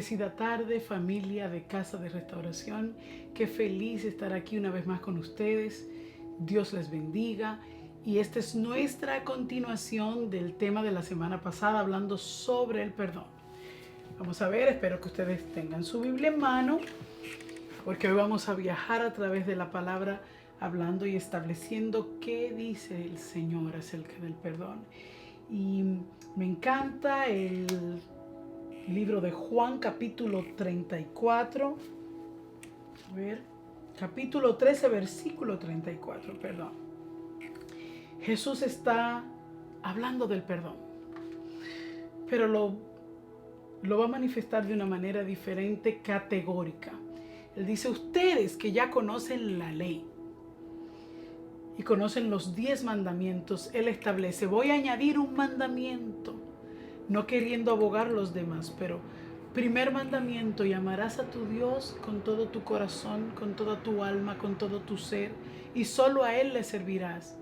Bendecida tarde, familia de Casa de Restauración. Qué feliz estar aquí una vez más con ustedes. Dios les bendiga. Y esta es nuestra continuación del tema de la semana pasada, hablando sobre el perdón. Vamos a ver, espero que ustedes tengan su Biblia en mano, porque hoy vamos a viajar a través de la palabra, hablando y estableciendo qué dice el Señor acerca del perdón. Y me encanta el libro de Juan, capítulo 34. A ver, capítulo 13, versículo 34, perdón. Jesús está hablando del perdón, pero lo va a manifestar de una manera diferente, categórica. Él dice, ustedes que ya conocen la ley y conocen los 10 mandamientos, Él establece, voy a añadir un mandamiento. No queriendo abogar los demás, pero primer mandamiento, y amarás a tu Dios con todo tu corazón, con toda tu alma, con todo tu ser, y solo a Él le servirás.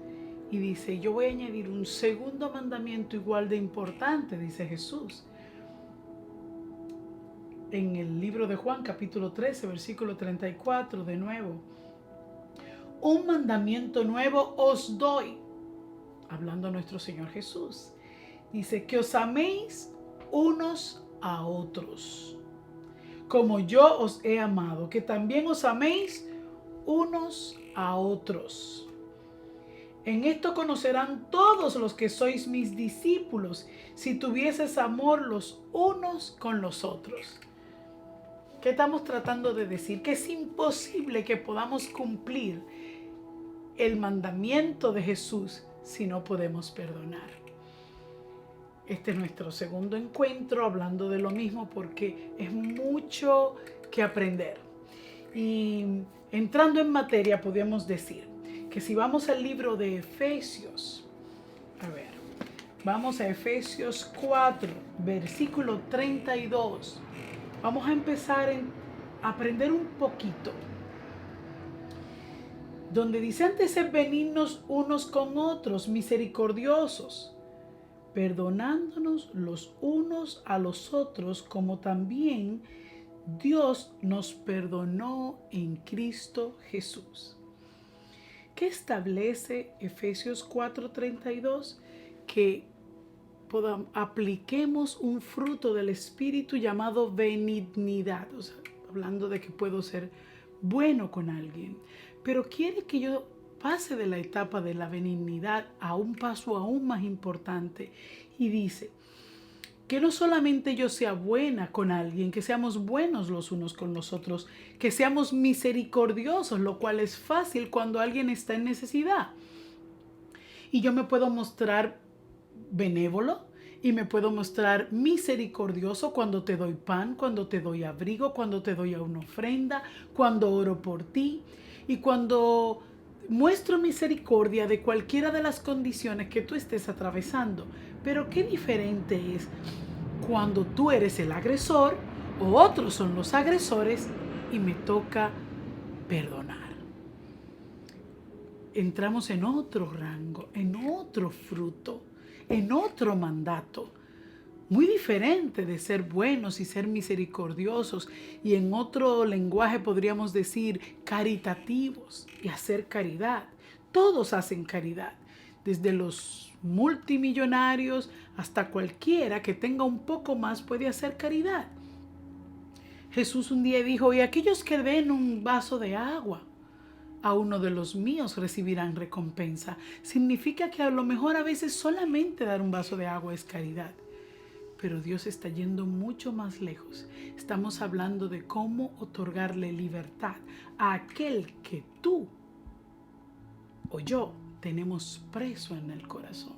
Y dice, yo voy a añadir un segundo mandamiento igual de importante, dice Jesús. En el libro de Juan, capítulo 13, versículo 34, de nuevo. Un mandamiento nuevo os doy, hablando a nuestro Señor Jesús. Dice, que os améis unos a otros, como yo os he amado, que también os améis unos a otros. En esto conocerán todos los que sois mis discípulos, si tuvieses amor los unos con los otros. ¿Qué estamos tratando de decir? Que es imposible que podamos cumplir el mandamiento de Jesús si no podemos perdonar. Este es nuestro segundo encuentro hablando de lo mismo, porque es mucho que aprender. Y entrando en materia, podemos decir que si vamos al libro de Efesios, vamos a Efesios 4, versículo 32. Vamos a empezar a aprender un poquito. Donde dice, antes sed benignos unos con otros, misericordiosos, perdonándonos los unos a los otros, como también Dios nos perdonó en Cristo Jesús. ¿Qué establece Efesios 4:32? Que apliquemos un fruto del Espíritu llamado benignidad. O sea, hablando de que puedo ser bueno con alguien, pero quiere que yo pase de la etapa de la benignidad a un paso aún más importante, y dice que no solamente yo sea buena con alguien, que seamos buenos los unos con los otros, que seamos misericordiosos, lo cual es fácil cuando alguien está en necesidad. Y yo me puedo mostrar benévolo y me puedo mostrar misericordioso cuando te doy pan, cuando te doy abrigo, cuando te doy una ofrenda, cuando oro por ti y cuando muestro misericordia de cualquiera de las condiciones que tú estés atravesando. Pero qué diferente es cuando tú eres el agresor o otros son los agresores y me toca perdonar. Entramos en otro rango, en otro fruto, en otro mandato, muy diferente de ser buenos y ser misericordiosos, y en otro lenguaje podríamos decir caritativos y hacer caridad. Todos hacen caridad, desde los multimillonarios hasta cualquiera que tenga un poco más puede hacer caridad. Jesús un día dijo, y aquellos que den un vaso de agua a uno de los míos recibirán recompensa. Significa que a lo mejor a veces solamente dar un vaso de agua es caridad. Pero Dios está yendo mucho más lejos. Estamos hablando de cómo otorgarle libertad a aquel que tú o yo tenemos preso en el corazón.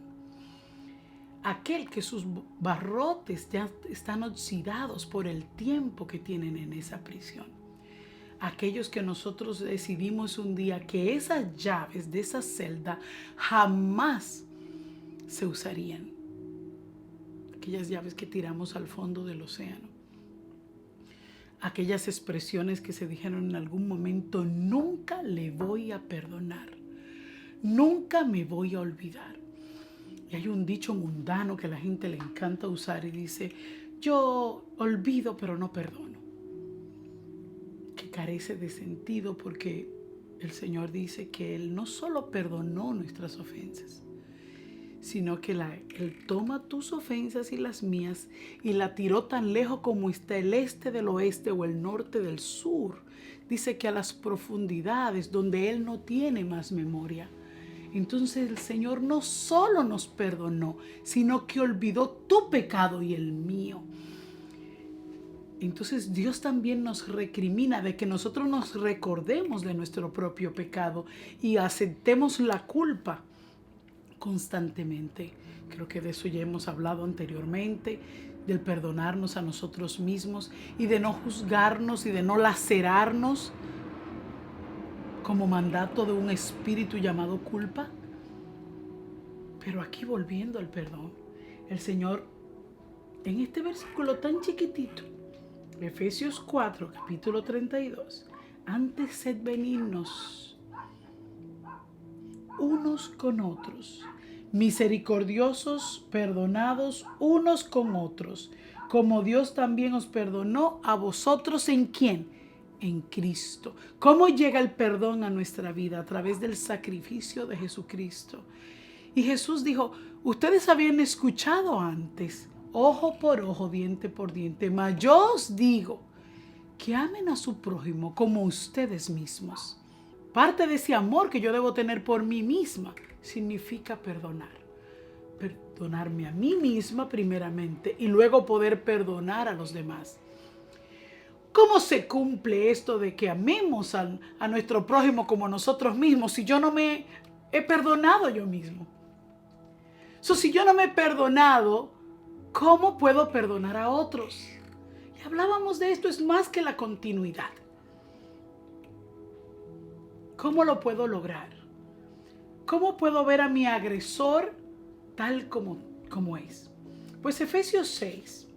Aquel que sus barrotes ya están oxidados por el tiempo que tienen en esa prisión. Aquellos que nosotros decidimos un día que esas llaves de esa celda jamás se usarían. Aquellas llaves que tiramos al fondo del océano. Aquellas expresiones que se dijeron en algún momento, nunca le voy a perdonar, nunca me voy a olvidar. Y hay un dicho mundano que a la gente le encanta usar y dice, Yo olvido pero no perdono. Que carece de sentido porque el Señor dice que Él no solo perdonó nuestras ofensas, sino que Él toma tus ofensas y las mías y la tiró tan lejos como está el este del oeste o el norte del sur. Dice que a las profundidades donde Él no tiene más memoria. Entonces el Señor no solo nos perdonó, sino que olvidó tu pecado y el mío. Entonces Dios también nos recrimina de que nosotros nos recordemos de nuestro propio pecado y aceptemos la culpa constantemente. Creo que de eso ya hemos hablado anteriormente, del perdonarnos a nosotros mismos y de no juzgarnos y de no lacerarnos como mandato de un espíritu llamado culpa. Pero aquí volviendo al perdón, el Señor en este versículo tan chiquitito, Efesios 4, capítulo 32, antes sed benignos unos con otros, misericordiosos, perdonados unos con otros, como Dios también os perdonó a vosotros. ¿En quién? En Cristo. ¿Cómo llega el perdón a nuestra vida? A través del sacrificio de Jesucristo. Y Jesús dijo, ustedes habían escuchado antes, ojo por ojo, diente por diente, mas yo os digo que amen a su prójimo como ustedes mismos. Parte de ese amor que yo debo tener por mí misma significa perdonar. Perdonarme a mí misma primeramente y luego poder perdonar a los demás. ¿Cómo se cumple esto de que amemos a nuestro prójimo como nosotros mismos si yo no me he perdonado yo mismo? Si yo no me he perdonado, ¿cómo puedo perdonar a otros? Y hablábamos de esto, es más que la continuidad. ¿Cómo lo puedo lograr? ¿Cómo puedo ver a mi agresor tal como es? Pues Efesios 6.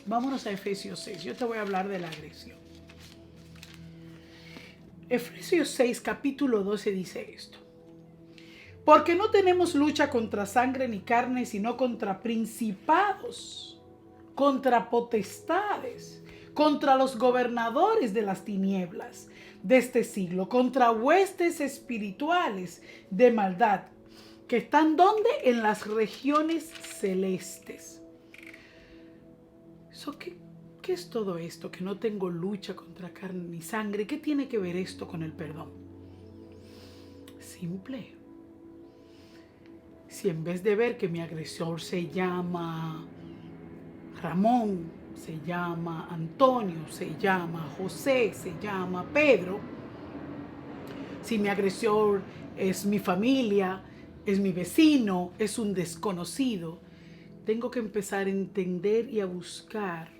Vámonos a Efesios 6. Yo te voy a hablar de la agresión. Efesios 6, capítulo 12 dice esto. Porque no tenemos lucha contra sangre ni carne, sino contra principados, contra potestades, contra los gobernadores de las tinieblas de este siglo, contra huestes espirituales de maldad, que están ¿dónde? En las regiones celestes. ¿Qué es todo esto? Que no tengo lucha contra carne ni sangre. ¿Qué tiene que ver esto con el perdón? Simple. Si en vez de ver que mi agresor se llama Ramón, se llama Antonio, se llama José, se llama Pedro, si mi agresor es mi familia, es mi vecino, es un desconocido, tengo que empezar a entender y a buscar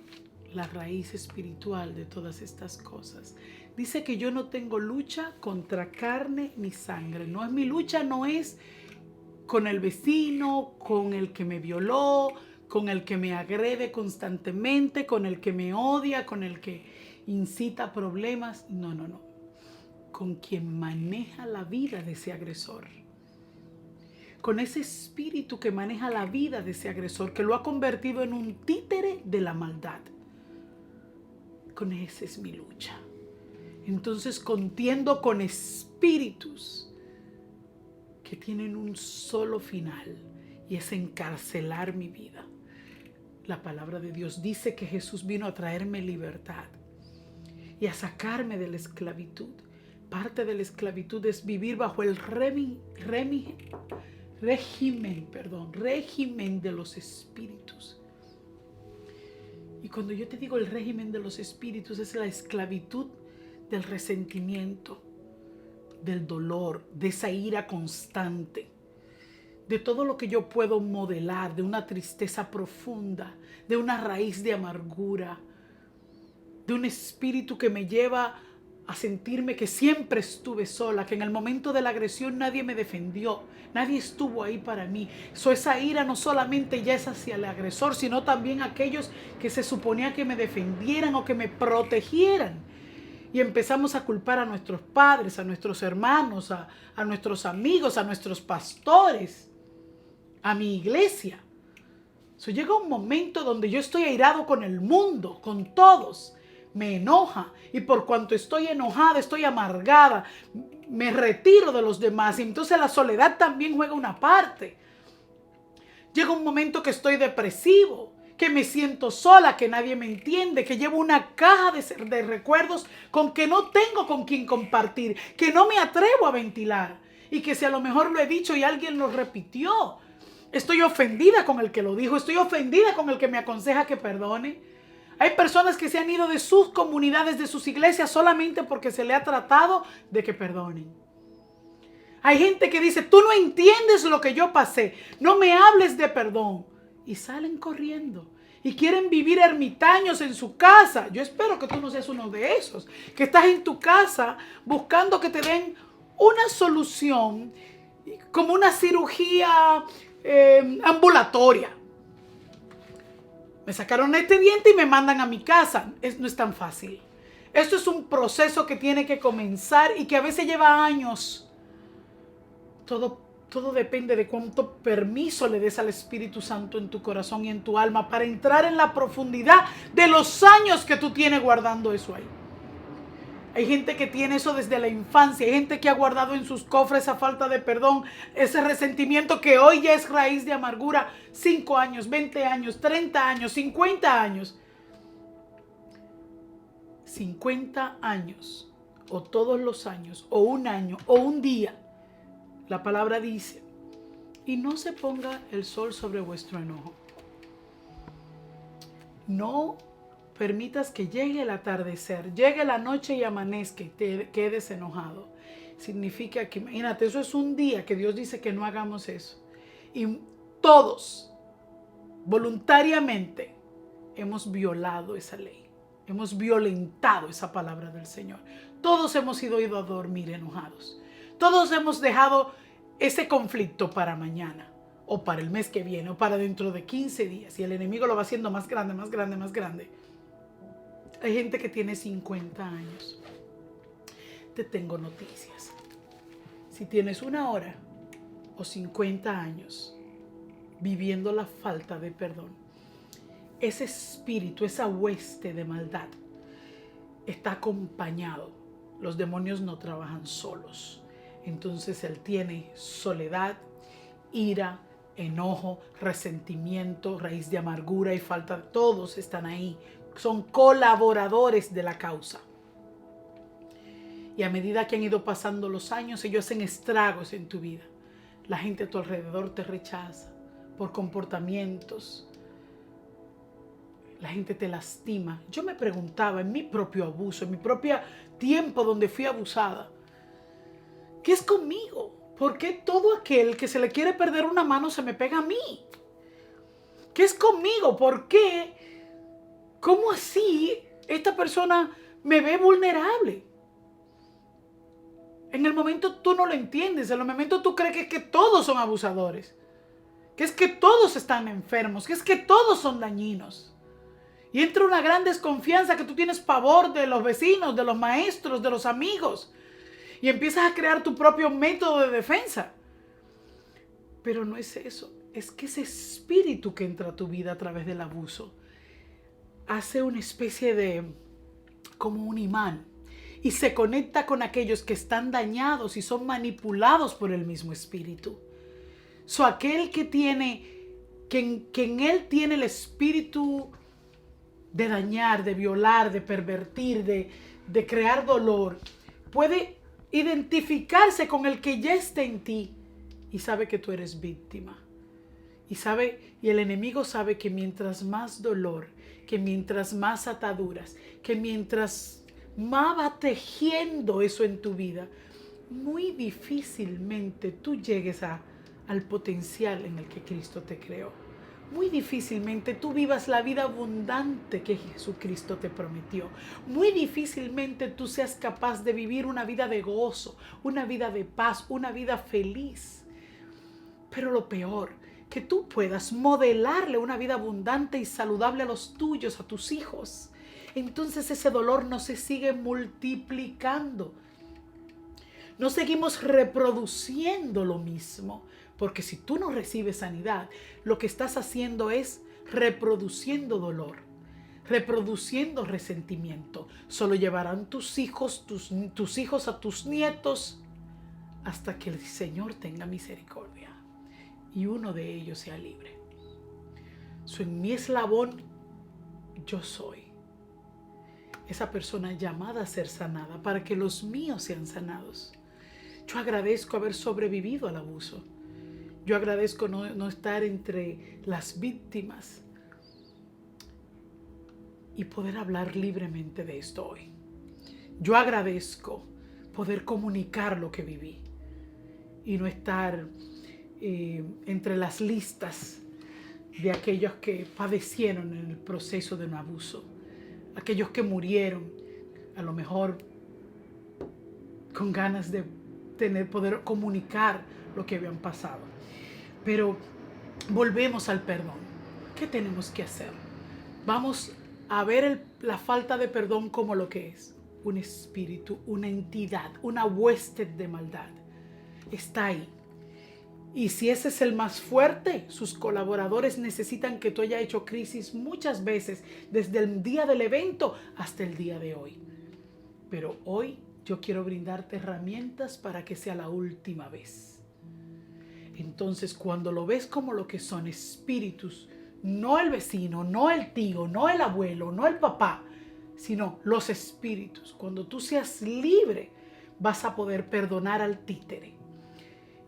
la raíz espiritual de todas estas cosas. Dice que yo no tengo lucha contra carne ni sangre. Mi lucha no es con el vecino, con el que me violó, con el que me agrede constantemente, con el que me odia, con el que incita problemas. No. Con quien maneja la vida de ese agresor. Con ese espíritu que maneja la vida de ese agresor, que lo ha convertido en un títere de la maldad. Con ese es mi lucha. Entonces contiendo con espíritus que tienen un solo final, y es encarcelar mi vida. La palabra de Dios dice que Jesús vino a traerme libertad y a sacarme de la esclavitud. Parte de la esclavitud es vivir bajo el régimen de los espíritus. Y cuando yo te digo el régimen de los espíritus, es la esclavitud del resentimiento, del dolor, de esa ira constante, de todo lo que yo puedo modelar, de una tristeza profunda, de una raíz de amargura, de un espíritu que me lleva a sentirme que siempre estuve sola, que en el momento de la agresión nadie me defendió, nadie estuvo ahí para mí. Esa ira no solamente ya es hacia el agresor, sino también aquellos que se suponía que me defendieran o que me protegieran. Y empezamos a culpar a nuestros padres, a nuestros hermanos, a nuestros amigos, a nuestros pastores, a mi iglesia. Llega un momento donde yo estoy airado con el mundo, con todos. Me enoja, y por cuanto estoy enojada, estoy amargada, me retiro de los demás, y entonces la soledad también juega una parte. Llega un momento que estoy depresivo, que me siento sola, que nadie me entiende, que llevo una caja de recuerdos con que no tengo con quien compartir, que no me atrevo a ventilar, y que si a lo mejor lo he dicho y alguien lo repitió, estoy ofendida con el que lo dijo, estoy ofendida con el que me aconseja que perdone. Hay personas que se han ido de sus comunidades, de sus iglesias, solamente porque se le ha tratado de que perdonen. Hay gente que dice, tú no entiendes lo que yo pasé, no me hables de perdón. Y salen corriendo y quieren vivir ermitaños en su casa. Yo espero que tú no seas uno de esos, que estás en tu casa buscando que te den una solución, como una cirugía ambulatoria. Me sacaron este diente y me mandan a mi casa. No es tan fácil. Esto es un proceso que tiene que comenzar y que a veces lleva años. Todo depende de cuánto permiso le des al Espíritu Santo en tu corazón y en tu alma para entrar en la profundidad de los años que tú tienes guardando eso ahí. Hay gente que tiene eso desde la infancia. Hay gente que ha guardado en sus cofres esa falta de perdón, ese resentimiento que hoy ya es raíz de amargura. 5 años, 20 años, 30 años, 50 años. 50 años, o todos los años, o un año, o un día. La palabra dice, y no se ponga el sol sobre vuestro enojo. No permitas que llegue el atardecer, llegue la noche y amanezca y te quedes enojado. Significa que, imagínate, eso es un día que Dios dice que no hagamos eso. Y todos, voluntariamente, hemos violado esa ley. Hemos violentado esa palabra del Señor. Todos hemos ido a dormir enojados. Todos hemos dejado ese conflicto para mañana, o para el mes que viene, o para dentro de 15 días. Y el enemigo lo va haciendo más grande, más grande, más grande. Hay gente que tiene 50 años. Te tengo noticias. Si tienes 1 hora o 50 años viviendo la falta de perdón, ese espíritu, esa hueste de maldad está acompañado. Los demonios no trabajan solos. Entonces él tiene soledad, ira, enojo, resentimiento, raíz de amargura y falta. Todos están ahí. Son colaboradores de la causa. Y a medida que han ido pasando los años, ellos hacen estragos en tu vida. La gente a tu alrededor te rechaza por comportamientos. La gente te lastima. Yo me preguntaba en mi propio abuso, en mi propio tiempo donde fui abusada, ¿qué es conmigo? ¿Por qué todo aquel que se le quiere perder una mano se me pega a mí? ¿Qué es conmigo? ¿Por qué? ¿Cómo así esta persona me ve vulnerable? En el momento tú no lo entiendes. En el momento tú crees que todos son abusadores. Que es que todos están enfermos. Que es que todos son dañinos. Y entra una gran desconfianza, que tú tienes pavor de los vecinos, de los maestros, de los amigos. Y empiezas a crear tu propio método de defensa. Pero no es eso. Es que ese espíritu que entra a tu vida a través del abuso hace una especie de, como un imán, y se conecta con aquellos que están dañados y son manipulados por el mismo espíritu. Aquel que en él tiene el espíritu de dañar, de violar, de pervertir, de crear dolor, puede identificarse con el que ya está en ti y sabe que tú eres víctima. Y el enemigo sabe que mientras más dolor, que mientras más ataduras, que mientras más va tejiendo eso en tu vida, muy difícilmente tú llegues al potencial en el que Cristo te creó. Muy difícilmente tú vivas la vida abundante que Jesucristo te prometió. Muy difícilmente tú seas capaz de vivir una vida de gozo, una vida de paz, una vida feliz. Pero lo peor, que tú puedas modelarle una vida abundante y saludable a los tuyos, a tus hijos. Entonces ese dolor no se sigue multiplicando. No seguimos reproduciendo lo mismo, Porque si tú no recibes sanidad, lo que estás haciendo es reproduciendo dolor, reproduciendo resentimiento. Solo llevarán tus hijos a tus nietos hasta que el Señor tenga misericordia y uno de ellos sea libre. En mi eslabón yo soy esa persona llamada a ser sanada para que los míos sean sanados. Yo agradezco haber sobrevivido al abuso. Yo agradezco no estar entre las víctimas y poder hablar libremente de esto hoy. Yo agradezco poder comunicar lo que viví y no estar entre las listas de aquellos que padecieron en el proceso de un abuso, aquellos que murieron, a lo mejor con ganas de poder comunicar lo que habían pasado. Pero volvemos al perdón. ¿Qué tenemos que hacer? Vamos a ver la falta de perdón como lo que es: un espíritu, una entidad, una hueste de maldad. Está ahí. Y si ese es el más fuerte, sus colaboradores necesitan que tú hayas hecho crisis muchas veces, desde el día del evento hasta el día de hoy. Pero hoy yo quiero brindarte herramientas para que sea la última vez. Entonces, cuando lo ves como lo que son espíritus, no el vecino, no el tío, no el abuelo, no el papá, sino los espíritus, cuando tú seas libre, vas a poder perdonar al títere.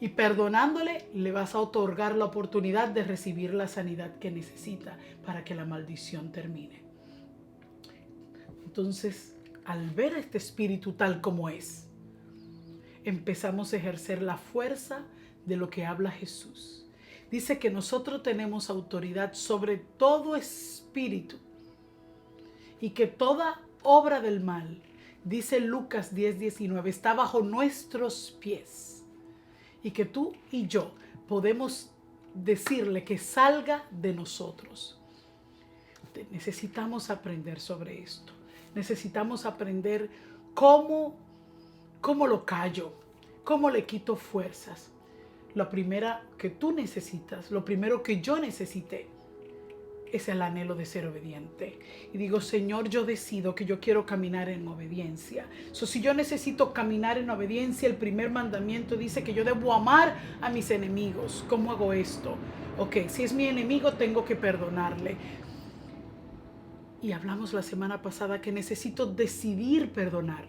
Y perdonándole, le vas a otorgar la oportunidad de recibir la sanidad que necesita para que la maldición termine. Entonces, al ver a este espíritu tal como es, empezamos a ejercer la fuerza de lo que habla Jesús. Dice que nosotros tenemos autoridad sobre todo espíritu y que toda obra del mal, dice Lucas 10:19, está bajo nuestros pies. Y que tú y yo podemos decirle que salga de nosotros. Necesitamos aprender sobre esto. Necesitamos aprender cómo lo callo, cómo le quito fuerzas. La primera que tú necesitas, lo primero que yo necesité, es el anhelo de ser obediente. Y digo: Señor, yo decido que yo quiero caminar en obediencia. Si yo necesito caminar en obediencia, el primer mandamiento dice que yo debo amar a mis enemigos. ¿Cómo hago esto? Ok, si es mi enemigo, tengo que perdonarle. Y hablamos la semana pasada que necesito decidir perdonar.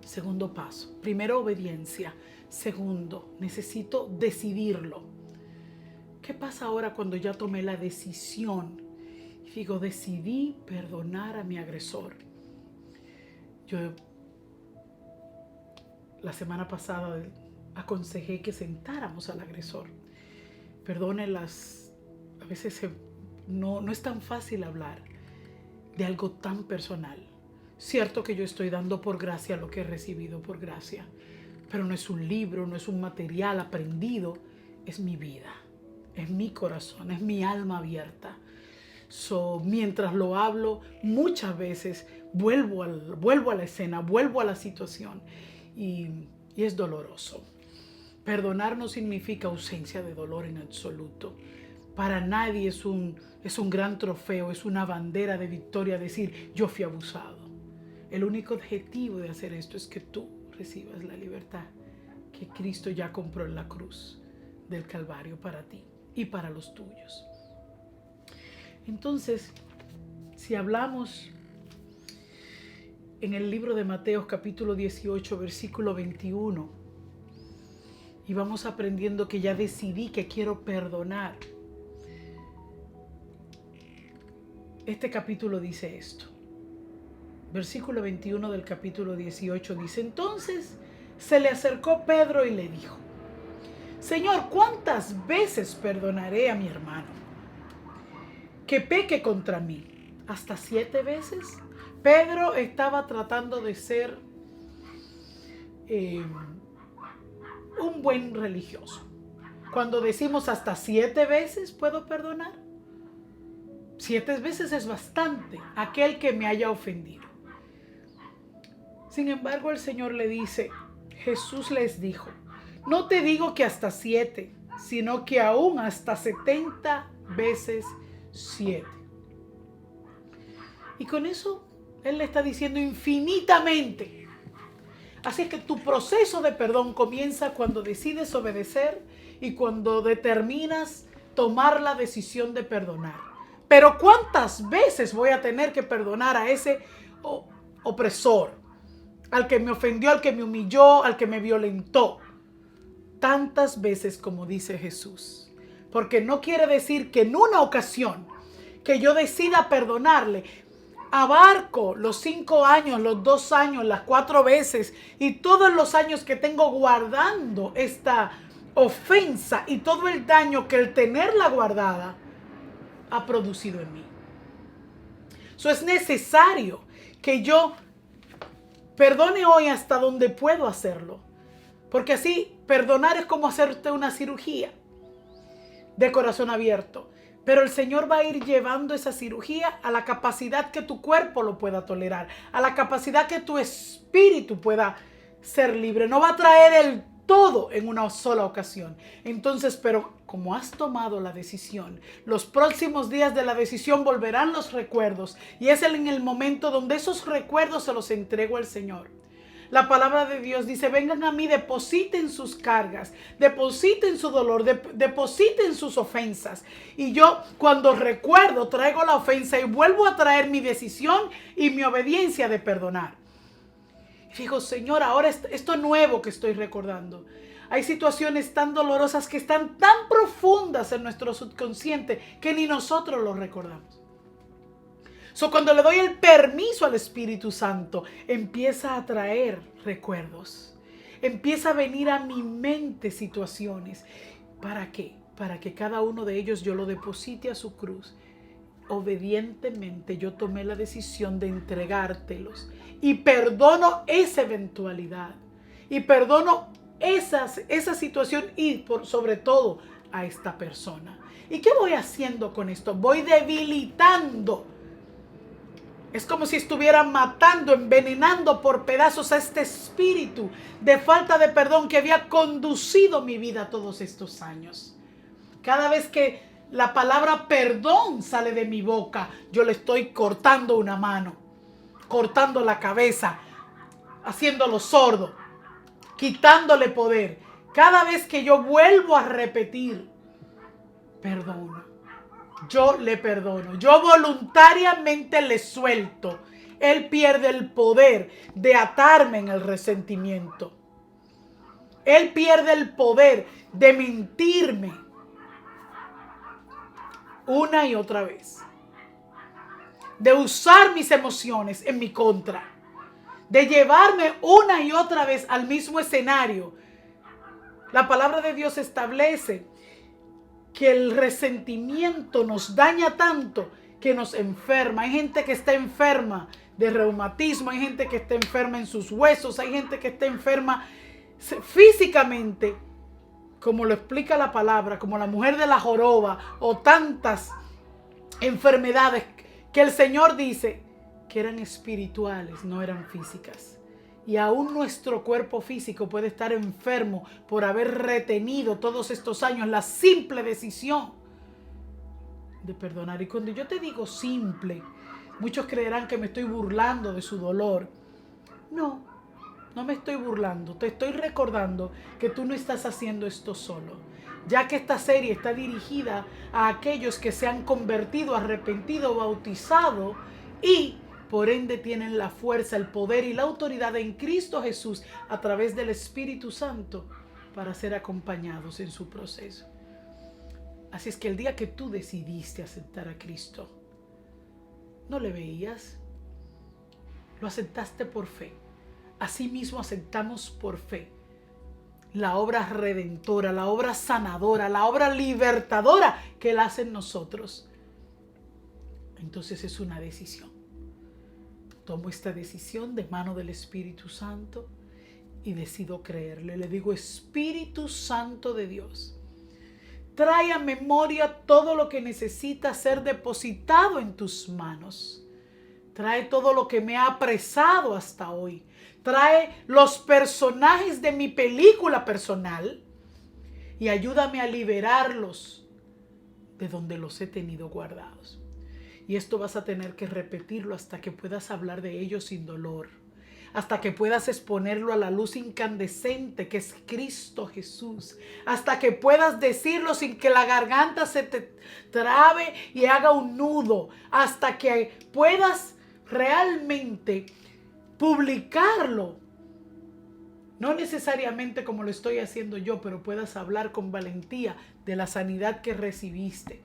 Segundo paso. Primero, obediencia. Segundo, necesito decidirlo. ¿Qué pasa ahora cuando ya tomé la decisión? Y digo, decidí perdonar a mi agresor. Yo la semana pasada aconsejé que sentáramos al agresor. Perdónelas. A veces no es tan fácil hablar de algo tan personal. Cierto que yo estoy dando por gracia lo que he recibido por gracia, pero no es un libro, no es un material aprendido, es mi vida. Es mi corazón, es mi alma abierta. Mientras lo hablo, muchas veces vuelvo a la escena, vuelvo a la situación y es doloroso. Perdonar no significa ausencia de dolor en absoluto. Para nadie es un gran trofeo, es una bandera de victoria decir: yo fui abusado. El único objetivo de hacer esto es que tú recibas la libertad que Cristo ya compró en la cruz del Calvario para ti y para los tuyos. Entonces, si hablamos en el libro de Mateo capítulo 18 versículo 21 y vamos aprendiendo que ya decidí que quiero perdonar, este capítulo dice esto. Versículo 21 del capítulo 18 dice: entonces se le acercó Pedro y le dijo: Señor, ¿cuántas veces perdonaré a mi hermano que peque contra mí? ¿Hasta 7 veces? Pedro estaba tratando de ser un buen religioso. Cuando decimos hasta 7 veces puedo perdonar, 7 veces es bastante, aquel que me haya ofendido. Sin embargo, el Señor le dice, Jesús les dijo: no te digo que hasta 7, sino que aún hasta 70 veces 7. Y con eso Él le está diciendo infinitamente. Así es que tu proceso de perdón comienza cuando decides obedecer y cuando determinas tomar la decisión de perdonar. Pero ¿cuántas veces voy a tener que perdonar a ese opresor? Al que me ofendió, al que me humilló, al que me violentó. Tantas veces como dice Jesús. Porque no quiere decir que en una ocasión que yo decida perdonarle, abarco los 5 años, los 2 años, las 4 veces y todos los años que tengo guardando esta ofensa y todo el daño que el tenerla guardada ha producido en mí. Eso es necesario que yo perdone hoy hasta donde puedo hacerlo. Porque así perdonar es como hacerte una cirugía de corazón abierto. Pero el Señor va a ir llevando esa cirugía a la capacidad que tu cuerpo lo pueda tolerar, a la capacidad que tu espíritu pueda ser libre. No va a traer el todo en una sola ocasión. Entonces, pero como has tomado la decisión, los próximos días de la decisión volverán los recuerdos. Y es en el momento donde esos recuerdos se los entrego al Señor. La palabra de Dios dice, vengan a mí, depositen sus cargas, depositen su dolor, depositen sus ofensas. Y yo cuando recuerdo traigo la ofensa y vuelvo a traer mi decisión y mi obediencia de perdonar. Y digo, Señor, ahora esto nuevo que estoy recordando. Hay situaciones tan dolorosas que están tan profundas en nuestro subconsciente que ni nosotros lo recordamos. Cuando le doy el permiso al Espíritu Santo, empieza a traer recuerdos. Empieza a venir a mi mente situaciones. ¿Para qué? Para que cada uno de ellos yo lo deposite a su cruz. Obedientemente yo tomé la decisión de entregártelos. Y perdono esa eventualidad. Y perdono esa situación y sobre todo a esta persona. ¿Y qué voy haciendo con esto? Voy debilitando. Es como si estuvieran matando, envenenando por pedazos a este espíritu de falta de perdón que había conducido mi vida todos estos años. Cada vez que la palabra perdón sale de mi boca, yo le estoy cortando una mano, cortando la cabeza, haciéndolo sordo, quitándole poder. Cada vez que yo vuelvo a repetir, perdono. Yo le perdono. Yo voluntariamente le suelto. Él pierde el poder de atarme en el resentimiento. Él pierde el poder de mentirme una y otra vez. De usar mis emociones en mi contra. De llevarme una y otra vez al mismo escenario. La palabra de Dios establece que el resentimiento nos daña tanto que nos enferma. Hay gente que está enferma de reumatismo, hay gente que está enferma en sus huesos, hay gente que está enferma físicamente, como lo explica la palabra, como la mujer de la joroba o tantas enfermedades que el Señor dice que eran espirituales, no eran físicas. Y aún nuestro cuerpo físico puede estar enfermo por haber retenido todos estos años la simple decisión de perdonar. Y cuando yo te digo simple, muchos creerán que me estoy burlando de su dolor. No, no me estoy burlando. Te estoy recordando que tú no estás haciendo esto solo. Ya que esta serie está dirigida a aquellos que se han convertido, arrepentido, bautizado y por ende tienen la fuerza, el poder y la autoridad en Cristo Jesús a través del Espíritu Santo para ser acompañados en su proceso. Así es que el día que tú decidiste aceptar a Cristo, no le veías, lo aceptaste por fe. Asimismo aceptamos por fe la obra redentora, la obra sanadora, la obra libertadora que Él hace en nosotros. Entonces es una decisión. Tomo esta decisión de mano del Espíritu Santo y decido creerle. Le digo, Espíritu Santo de Dios, trae a memoria todo lo que necesita ser depositado en tus manos. Trae todo lo que me ha apresado hasta hoy. Trae los personajes de mi película personal y ayúdame a liberarlos de donde los he tenido guardados. Y esto vas a tener que repetirlo hasta que puedas hablar de ellos sin dolor, hasta que puedas exponerlo a la luz incandescente que es Cristo Jesús, hasta que puedas decirlo sin que la garganta se te trabe y haga un nudo, hasta que puedas realmente publicarlo. No necesariamente como lo estoy haciendo yo, pero puedas hablar con valentía de la sanidad que recibiste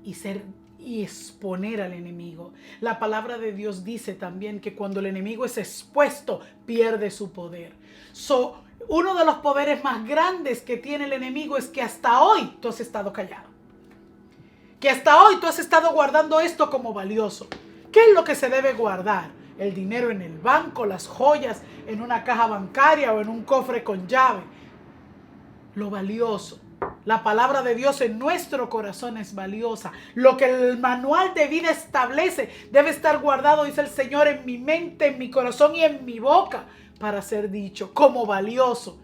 y exponer al enemigo. La palabra de Dios dice también que cuando el enemigo es expuesto, pierde su poder. Uno de los poderes más grandes que tiene el enemigo es que hasta hoy tú has estado callado. Que hasta hoy tú has estado guardando esto como valioso. ¿Qué es lo que se debe guardar? El dinero en el banco, las joyas en una caja bancaria o en un cofre con llave. Lo valioso. La palabra de Dios en nuestro corazón es valiosa. Lo que el manual de vida establece debe estar guardado, dice el Señor, en mi mente, en mi corazón y en mi boca para ser dicho como valioso.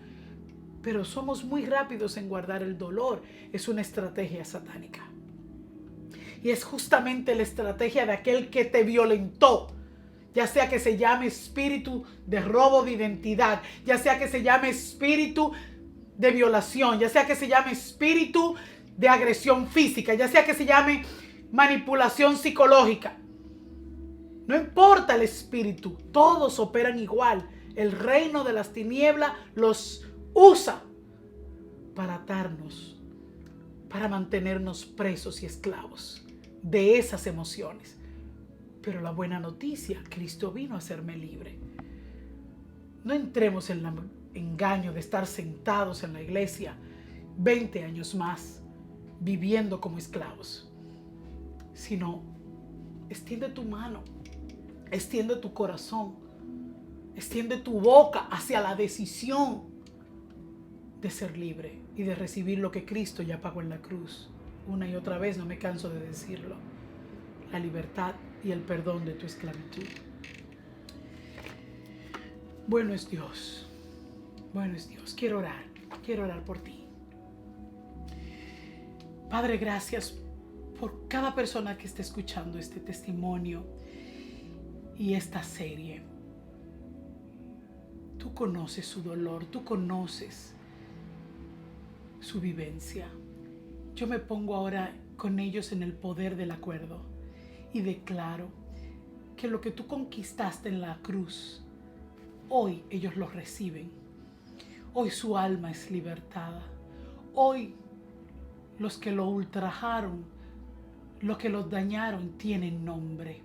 Pero somos muy rápidos en guardar el dolor. Es una estrategia satánica. Y es justamente la estrategia de aquel que te violentó. Ya sea que se llame espíritu de robo de identidad, ya sea que se llame espíritu de violación, ya sea que se llame espíritu de agresión física, ya sea que se llame manipulación psicológica. No importa el espíritu, todos operan igual. El reino de las tinieblas los usa para atarnos, para mantenernos presos y esclavos de esas emociones. Pero la buena noticia, Cristo vino a hacerme libre. No entremos en el engaño de estar sentados en la iglesia 20 años más, viviendo como esclavos. Sino, extiende tu mano, extiende tu corazón, extiende tu boca hacia la decisión de ser libre y de recibir lo que Cristo ya pagó en la cruz. Una y otra vez, no me canso de decirlo. La libertad y el perdón de tu esclavitud. Bueno es Dios. Bueno es Dios. Quiero orar por ti. Padre, gracias por cada persona que esté escuchando este testimonio y esta serie. Tú conoces su dolor, tú conoces su vivencia. Yo me pongo ahora con ellos en el poder del acuerdo. Y declaro que lo que tú conquistaste en la cruz, hoy ellos lo reciben. Hoy su alma es libertada. Hoy los que lo ultrajaron, los que los dañaron, tienen nombre.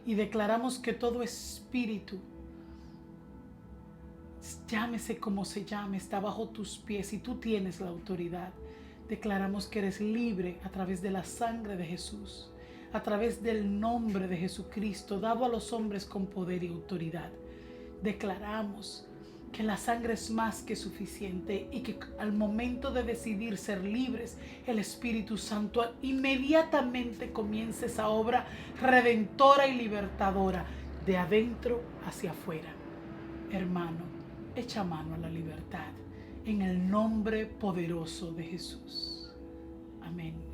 Y declaramos que todo espíritu, llámese como se llame, está bajo tus pies y tú tienes la autoridad. Declaramos que eres libre a través de la sangre de Jesús, a través del nombre de Jesucristo, dado a los hombres con poder y autoridad. Declaramos que la sangre es más que suficiente y que al momento de decidir ser libres, el Espíritu Santo inmediatamente comienza esa obra redentora y libertadora de adentro hacia afuera. Hermano, echa mano a la libertad en el nombre poderoso de Jesús. Amén.